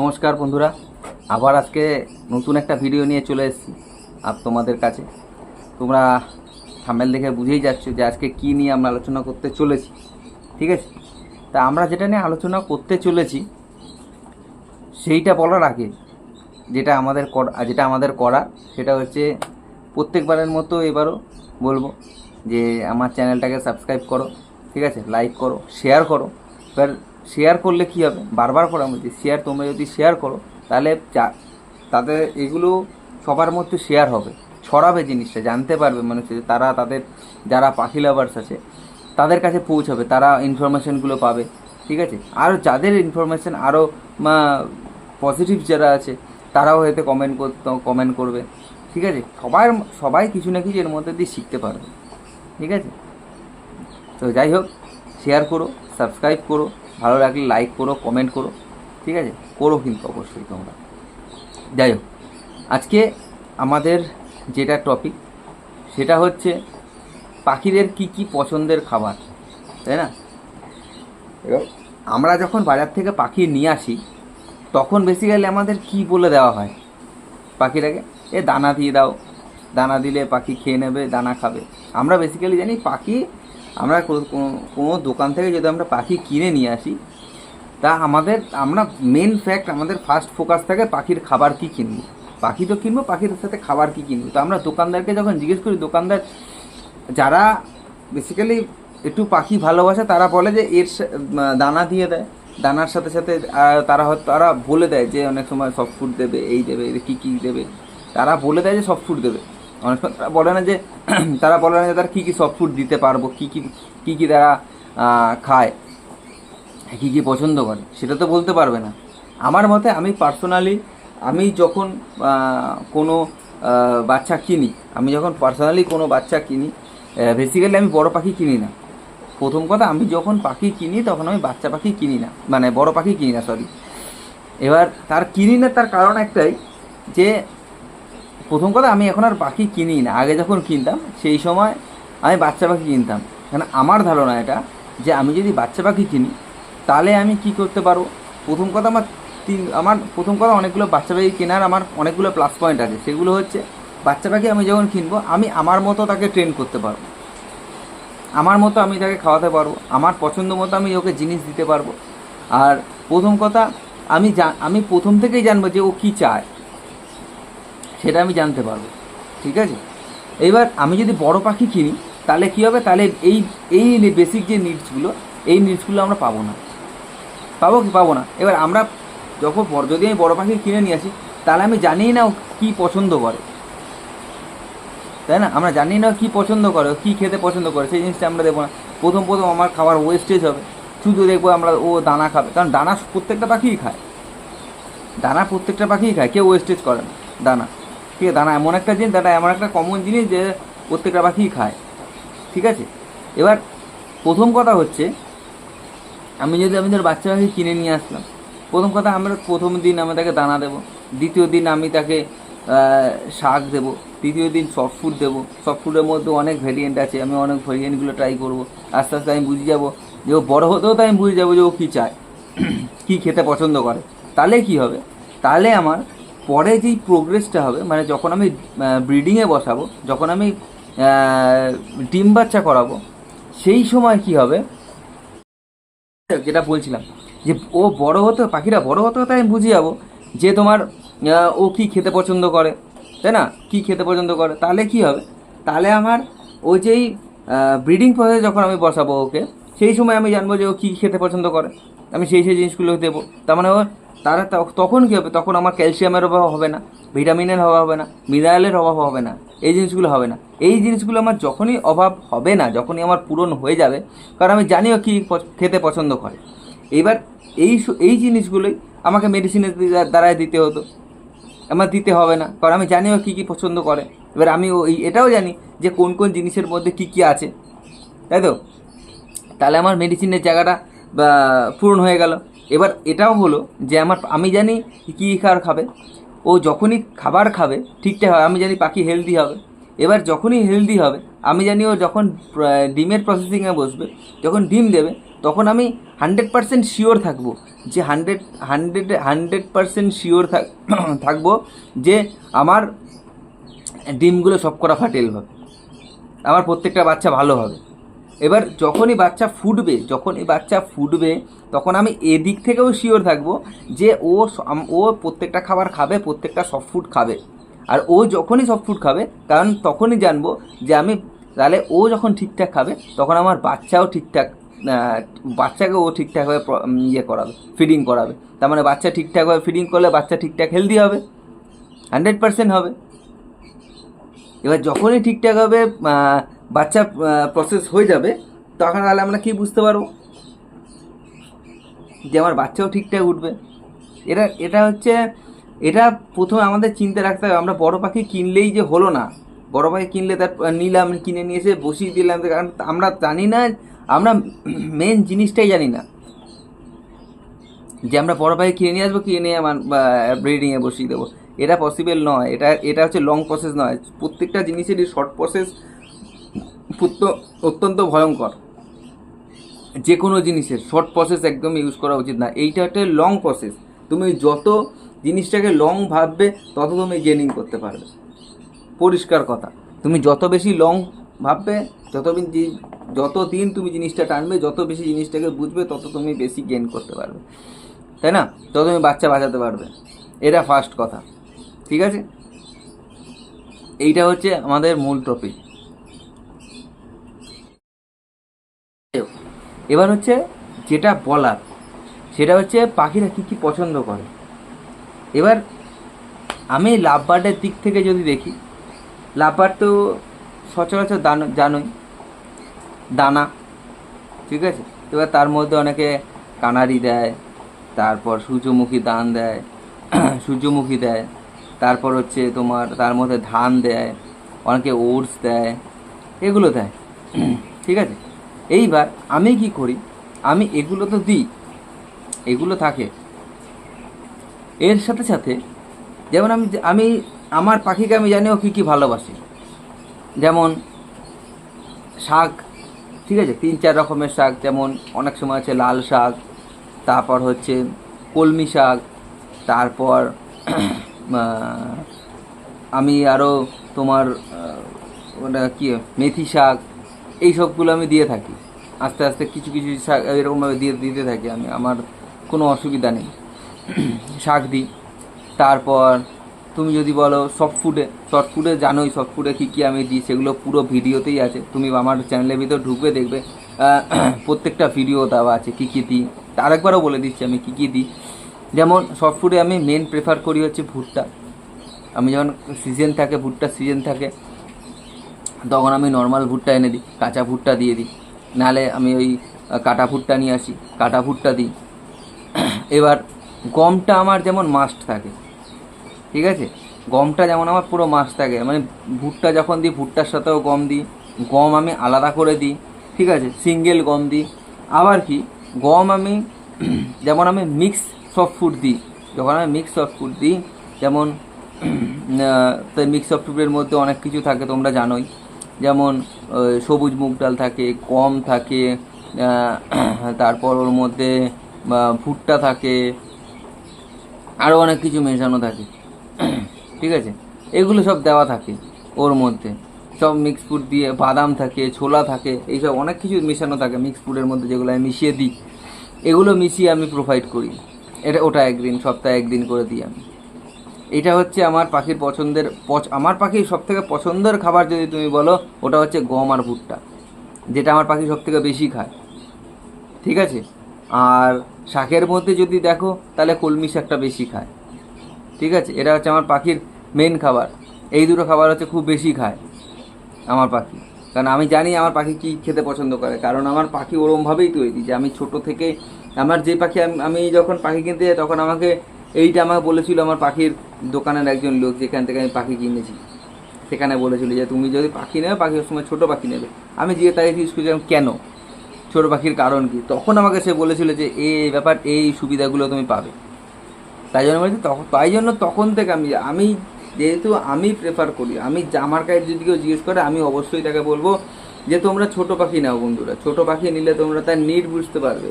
নমস্কার বন্ধুরা, আবার আজকে নতুন একটা ভিডিও নিয়ে চলে এসেছি তোমাদের কাছে। তোমরা থাম্বনেল দেখে বুঝেই যাচ্ছ যে আজকে কী নিয়ে আমরা আলোচনা করতে চলেছি। ঠিক আছে, তা আমরা যেটা নিয়ে আলোচনা করতে চলেছি সেইটা বলার আগে যেটা আমাদের করা সেটা হচ্ছে প্রত্যেকবারের মতো এবারও বলবো যে আমার চ্যানেলটাকে সাবস্ক্রাইব করো, ঠিক আছে, লাইক করো, শেয়ার করো। এবার শেয়ার করলে কী হবে, বারবার করে আমি বলছি শেয়ার, তোমরা যদি শেয়ার করো তাহলে তাদের এগুলো সবার মধ্যে শেয়ার হবে, ছড়াবে, জিনিসটা জানতে পারবে মানুষ, তারা তাদের যারা পাখি লাভার্স আছে তাদের কাছে পৌঁছাবে, তারা ইনফরমেশানগুলো পাবে। ঠিক আছে, আর যাদের ইনফরমেশান আরও পজিটিভ যারা আছে তারাও হয়তো কমেন্ট করবে। ঠিক আছে, সবাই কিছু না কিছু এর মধ্যে দিয়ে শিখতে পারবে। ঠিক আছে, তো যাই হোক, শেয়ার করো, সাবস্ক্রাইব করো, ভালো লাগলে লাইক করো, কমেন্ট করো। ঠিক আছে, করো কিন্তু অবশ্যই তোমরা। যাই হোক, আজকে আমাদের যেটা টপিক সেটা হচ্ছে পাখিদের কি কি পছন্দের খাবার, তাই না? এবার আমরা যখন বাজার থেকে পাখি নিয়ে আসি তখন বেসিক্যালি আমাদের কি বলে দেওয়া হয় পাখিটাকে, দানা দিয়ে দাও, দানা দিলে পাখি খেয়ে নেবে, দানা খাবে। আমরা বেসিক্যালি জানি পাখি, আমরা কোনো দোকান থেকে যদি আমরা পাখি কিনে নিয়ে আসি তা আমরা মেন ফ্যাক্ট, আমাদের ফার্স্ট ফোকাস থাকে পাখির খাবার কি কিনবো। পাখি তো কিনবো, পাখির সাথে খাবার কি কিনবো। তো আমরা দোকানদারকে যখন জিজ্ঞেস করি, দোকানদার যারা বেসিক্যালি একটু পাখি ভালোবাসে তারা বলে যে এর দানা দিয়ে দেয়, দানার সাথে সাথে তারা বলে দেয় যে অনেক সময় সফট ফুড দেবে, এই দেবে, কী কী দেবে, তারা বলে দেয় যে সফট ফুড দেবে। অনেক সময় তারা বলে না যে তারা কী কী সফট ফুড দিতে পারবো, কী কী তারা খায়, কী কী পছন্দ করে সেটা তো বলতে পারবে না। আমার মতে, আমি যখন কোনো বাচ্চা কিনি, বেসিক্যালি আমি বড় পাখি কিনি না। প্রথম কথা, আমি যখন পাখি কিনি তখন আমি বাচ্চা পাখি কিনি না, মানে বড় পাখি কিনি না, সরি। এবার কিনি না তার কারণ একটাই যে প্রথম কথা, আমি এখন আর পাখি কিনি না। আগে যখন কিনতাম সেই সময় আমি বাচ্চা পাখি কিনতাম। কারণ আমার ধারণা এটা যে আমি যদি বাচ্চা পাখি কিনি তাহলে আমি কি করতে পারবো। প্রথম কথা, অনেকগুলো বাচ্চা পাখি কেনার আমার অনেকগুলো প্লাস পয়েন্ট আছে। সেগুলো হচ্ছে, বাচ্চা পাখি আমি যখন কিনবো আমি আমার মতো তাকে ট্রেন করতে পারবো, আমার মতো আমি তাকে খাওয়াতে পারবো, আমার পছন্দ মতো আমি ওকে জিনিস দিতে পারবো। আর প্রথম কথা, আমি প্রথম থেকেই জানবো যে ও কী চায়, সেটা আমি জানতে পারবো। ঠিক আছে, এইবার আমি যদি বড় পাখি কিনি তাহলে কী হবে, তাহলে এই বেসিক যে নিডসগুলো আমরা পাবো না। এবার আমরা যদি আমি বড় পাখি কিনে নিয়ে আসি তাহলে আমি জানিই না ও কী পছন্দ করে, তাই না? আমরা জানি না কী পছন্দ করে, কী খেতে পছন্দ করে, সেই জিনিসটা আমরা দেবো না। প্রথম আমার খাবার ওয়েস্টেজ হবে, শুধু দেখবো ও দানা খাবে। কারণ দানা প্রত্যেকটা পাখিই খায়, কেউ ওয়েস্টেজ করে না দানা। ঠিক আছে, দানা এমন একটা জিনিস, এমন একটা কমন জিনিস যে প্রত্যেকটা পাখিই খায়। ঠিক আছে, এবার প্রথম কথা হচ্ছে, আমি ধর বাচ্চা পাখি কিনে নিয়ে আসলাম, প্রথম দিন আমি তাকে দানা দেবো, দ্বিতীয় দিন আমি তাকে শাক দেবো, তৃতীয় দিন সফট ফুড দেবো। সফট ফুডের মধ্যে অনেক ভেরিয়েন্ট আছে, আমি অনেক ভেরিয়েন্টগুলো ট্রাই করবো। আস্তে আস্তে আমি বুঝে যাবো যে ও বড়ো হতেও তো আমি বুঝে যাবো যে ও কী চায়, কী খেতে পছন্দ করে। তাহলে কি হবে, তাহলে আমার পরে যেই প্রোগ্রেসটা হবে, মানে যখন আমি ব্রিডিংয়ে বসাবো, যখন আমি ডিম বাচ্চা করাবো, সেই সময় কি হবে, যেটা বলছিলাম যে পাখিরা বড় হতে হতে আমি বুঝে যাবো যে তোমার ও কী খেতে পছন্দ করে, তাই না? কী খেতে পছন্দ করে, তাহলে কি হবে, তাহলে আমার ওই যেই ব্রিডিং প্রসেসে যখন আমি বসাবো ওকে, সেই সময় আমি জানবো যে ও কী খেতে পছন্দ করে, আমি সেই জিনিসগুলো দেবো। তার মানে তখন কী হবে, তখন আমার ক্যালসিয়ামের অভাব হবে না, ভিটামিনের অভাব হবে না, মিনারেলের অভাব হবে না, এই জিনিসগুলো হবে না। এই জিনিসগুলো আমার যখনই অভাব হবে না, যখনই আমার পূরণ হয়ে যাবে, কারণ আমি জানিও কী খেতে পছন্দ করে। এবার এই জিনিসগুলোই আমাকে মেডিসিনের দ্বারাই দিতে হতো, আমার দিতে হবে না, কারণ আমি জানিও কী পছন্দ করে। এবার আমি এটাও জানি যে কোন কোন জিনিসের মধ্যে কী আছে, তাই তো? তাহলে আমার মেডিসিনের জায়গাটা পূরণ হয়ে গেল। এবার এটাও হলো যে আমি জানি কী খাবার খাবে, ও যখনই খাবার খাবে ঠিকঠাক হবে, আমি জানি পাখি হেলদি হবে। এবার যখনই হেলদি হবে আমি জানি ও যখন ডিমের প্রসেসিংয়ে বসবে, যখন ডিম দেবে, তখন আমি 100% শিওর থাকবো যে 100% শিওর থাকবো যে আমার ডিমগুলো সব করা ফাটেল হবে, আমার প্রত্যেকটা বাচ্চা ভালো হবে। এবার যখনই বাচ্চা ফুটবে তখন আমি এদিক থেকেও শিওর থাকবো যে ও প্রত্যেকটা খাবার খাবে, প্রত্যেকটা সফট ফুড খাবে। আর ও যখনই সফট ফুড খাবে, কারণ তখনই জানবো যে আমি তাহলে ও যখন ঠিকঠাক খাবে তখন আমার বাচ্চাকে ও ঠিকঠাকভাবে করাবে, ফিডিং করাবে। তার মানে বাচ্চা ঠিকঠাকভাবে ফিডিং করলে বাচ্চা ঠিকঠাক হেলদি হবে, 100% হবে। এবার যখনই ঠিকঠাকভাবে বাচ্চা প্রসেস হয়ে যাবে, তখন তাহলে আমরা কী বুঝতে পারবো যে আমার বাচ্চাও ঠিকঠাক উঠবে। এটা প্রথমে আমাদের চিন্তা রাখতে হবে। আমরা বড় পাখি কিনলেই যে হলো না, বড় পাখি কিনলে তার কিনে নিয়ে এসে বসিয়ে দিলাম, কারণ আমরা জানি না, আমরা মেন জিনিসটাই জানি না যে আমরা বড় পাখি কিনে নিয়ে আসবো, কিনে নিয়ে ব্রিডিংয়ে বসিয়ে দেবো। এটা পসিবল নয়। এটা হচ্ছে লং প্রসেস নয়। প্রত্যেকটা জিনিসেরই শর্ট প্রসেস অত্যন্ত ভয়ঙ্কর। যে কোনো জিনিসের শর্ট প্রসেস একদম ইউজ করা উচিত না। এইটা একটা লং প্রসেস। তুমি যত জিনিসটাকে লং ভাববে তত তুমি গেনিং করতে পারবে, পরিষ্কার কথা। তুমি যত বেশি লং ভাববে, যত দিন তুমি জিনিসটা টানবে, যত বেশি জিনিসটাকে বুঝবে, তত তুমি বেশি গেন করতে পারবে, তাই না? তত তুমি বাচ্চা বাঁচাতে পারবে। এটা ফার্স্ট কথা, ঠিক আছে? এইটা হচ্ছে আমাদের মূল টপিক। এবার হচ্ছে যেটা বলার, সেটা হচ্ছে পাখিরা কী কী পছন্দ করে। এবার আমি লাভবার্ডের দিক থেকে যদি দেখি, লাভবার্ড তো সচরাচর জানোই দানা, ঠিক আছে? এবার তার মধ্যে অনেকে কানারি দেয়, তারপর সূর্যমুখী দেয়, তারপর হচ্ছে তোমার তার মধ্যে ধান দেয়, অনেকে ওটস দেয়, এগুলো দেয়, ঠিক আছে? এইবার আমি কি করি, আমি এগুলো তো দিই, এগুলো থাকে। এর সাথে সাথে যেমন আমি আমার পাখিকে আমি জানি ও কী কী ভালোবাসে। যেমন শাক, ঠিক আছে, 3-4 রকমের শাক। যেমন অনেক সময় আছে লাল শাক, তারপর হচ্ছে কলমি শাক, তারপর আমি আরও তোমার ওটা কী মেথি শাক, এই সবগুলো আমি দিয়ে থাকি। আস্তে আস্তে কিছু কিছু শাক এরকমভাবে দিতে থাকি আমি, আমার কোনো অসুবিধা নেই, শাক দিই। তারপর তুমি যদি বলো সফট ফুডে জানোই সফট ফুডে কী কী আমি দিই, সেগুলো পুরো ভিডিওতেই আছে। তুমি আমার চ্যানেলের ভিতর ঢুকবে, দেখবে প্রত্যেকটা ভিডিও দেওয়া আছে কী কী দিই। আরেকবারও বলে দিচ্ছি আমি কী কী দিই। যেমন সফট ফুডে আমি মেন প্রেফার করি হচ্ছে ভুট্টা। আমি যখন ভুট্টার সিজন থাকে, তখন আমি নর্মাল ভুট্টা এনে দিই, কাঁচা ভুট্টা দিয়ে দিই। নাহলে আমি ওই কাটা ভুট্টা নিয়ে আসি, কাটা ভুট্টা দিই। এবার গমটা আমার যেমন মাস্ট থাকে, ঠিক আছে? গমটা যেমন আমার পুরো মাস্ট থাকে, মানে ভুট্টা যখন দিই ভুট্টার সাথেও গম দিই, গম আমি আলাদা করে দিই, ঠিক আছে? সিঙ্গেল গম দিই। আবার কি গম আমি যেমন আমি মিক্স সফট ফুড দিই, যখন আমি মিক্স সফট ফুড দিই, যেমন মিক্স সফট ফুডের মধ্যে অনেক কিছু থাকে তোমরা জানোই। যেমন সবুজ মুগ ডাল থাকে, গম থাকে, তারপর ওর মধ্যে ভুট্টা থাকে, আরও অনেক কিছু মেশানো থাকে, ঠিক আছে? এগুলো সব দেওয়া থাকে ওর মধ্যে, সব মিক্স ফুড দিয়ে, বাদাম থাকে, ছোলা থাকে, এইসব অনেক কিছু মেশানো থাকে মিক্স ফুডের মধ্যে, যেগুলো আমি মিশিয়ে দিই। এগুলো মিশিয়ে আমি প্রোভাইড করি, ওটা সপ্তাহে একদিন করে দিই আমি। এটা হচ্ছে আমার পাখির আমার পাখির সবথেকে পছন্দের খাবার যদি তুমি বলো, ওটা হচ্ছে গম আর ভুট্টা, যেটা আমার পাখি সবথেকে বেশি খায়, ঠিক আছে? আর শাকের মধ্যে যদি দেখো তাহলে কলমি শাকটা বেশি খায়, ঠিক আছে? এটা হচ্ছে আমার পাখির মেন খাবার। এই দুটো খাবার হচ্ছে খুব বেশি খায় আমার পাখি, কারণ আমি জানি আমার পাখি কী খেতে পছন্দ করে। কারণ আমার পাখি ওরমভাবেই তৈরি যে আমি ছোটো থেকে আমার যে পাখি আমি যখন পাখি কিনতে যাই, তখন আমাকে বলেছিল আমার পাখির দোকানের একজন লোক, যেখান থেকে আমি পাখি কিনেছি, সেখানে বলেছিল যে তুমি যদি পাখি নেবে, পাখির সময় ছোটো পাখি নেবে। আমি যে তাকে জিজ্ঞেস করেছিলাম কেন, ছোটো পাখির কারণ কি, তখন আমাকে সে বলেছিল যে এই ব্যাপার, এই সুবিধাগুলো তুমি পাবে। তাই জন্য বলছি, তখন থেকে আমি যেহেতু আমি প্রেফার করি, আমার কাছে যদি কেউ জিজ্ঞেস করে আমি অবশ্যই তাকে বলবো যে তোমরা ছোট পাখি নাও বন্ধুরা। ছোট পাখি নিলে তোমরা তার নিড বুঝতে পারবে,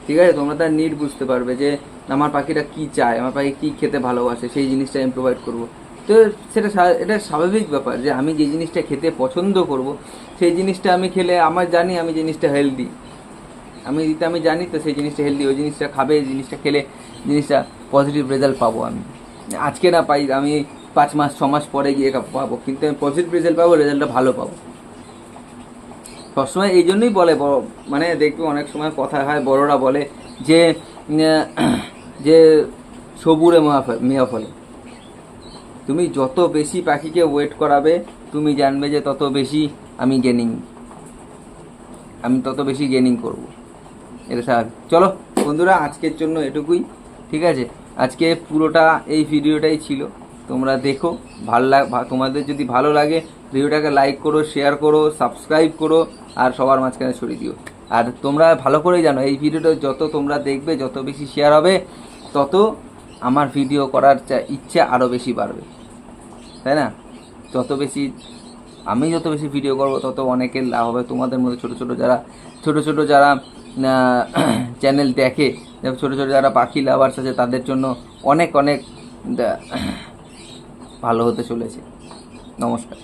ঠিক আছে? তোমরা তার নিড বুঝতে পারবে যে আমার পাখিটা কী চায়, আমার পাখি কী খেতে ভালোবাসে, সেই জিনিসটা আমি প্রোভাইড করবো। তো এটা স্বাভাবিক ব্যাপার যে আমি যে জিনিসটা খেতে পছন্দ করব সেই জিনিসটা আমি খেলে আমার জানি আমি জিনিসটা হেলদি, আমি জানি তো সেই জিনিসটা হেলদি, ওই জিনিসটা খাবে, এই জিনিসটা খেলে জিনিসটা পজিটিভ রেজাল্ট পাবো। আমি আজকে না পাই, আমি 5 মাস 6 মাস পরে গিয়ে পাবো, কিন্তু আমি পজিটিভ রেজাল্ট পাবো, রেজাল্টটা ভালো পাবো। সবসময় এই জন্যই বলে মানে দেখবে অনেক সময় কথা হয়, বড়রা বলে যে যে সবুরে মেয়া ফলে। তুমি যত বেশি পাখিকে ওয়েট করাবে তুমি জানবে যে তত বেশি আমি তত বেশি গেনিং করবো। এটা স্বাভাবিক। চলো বন্ধুরা, আজকের জন্য এটুকুই, ঠিক আছে? আজকে পুরোটা এই ভিডিওটাই ছিল, তোমরা দেখো। তোমাদের যদি ভালো লাগে ভিডিওটাকে লাইক করো, শেয়ার করো, সাবস্ক্রাইব করো, আর সবার মাঝখানে ছড়িয়ে দিও। আর তোমরা ভালো করেই জানো এই ভিডিওটা যত তোমরা দেখবে, যত বেশি শেয়ার হবে, তত আমার ভিডিও করার ইচ্ছা আরও বেশি বাড়বে, তাই না? আমি যত বেশি ভিডিও করবো তত অনেকের লাভ হবে। তোমাদের মধ্যে ছোট ছোট যারা চ্যানেল দেখে, ছোট যারা পাখি লাভার্স আছে, তাদের জন্য অনেক ভালো হতে চলেছে। নমস্কার।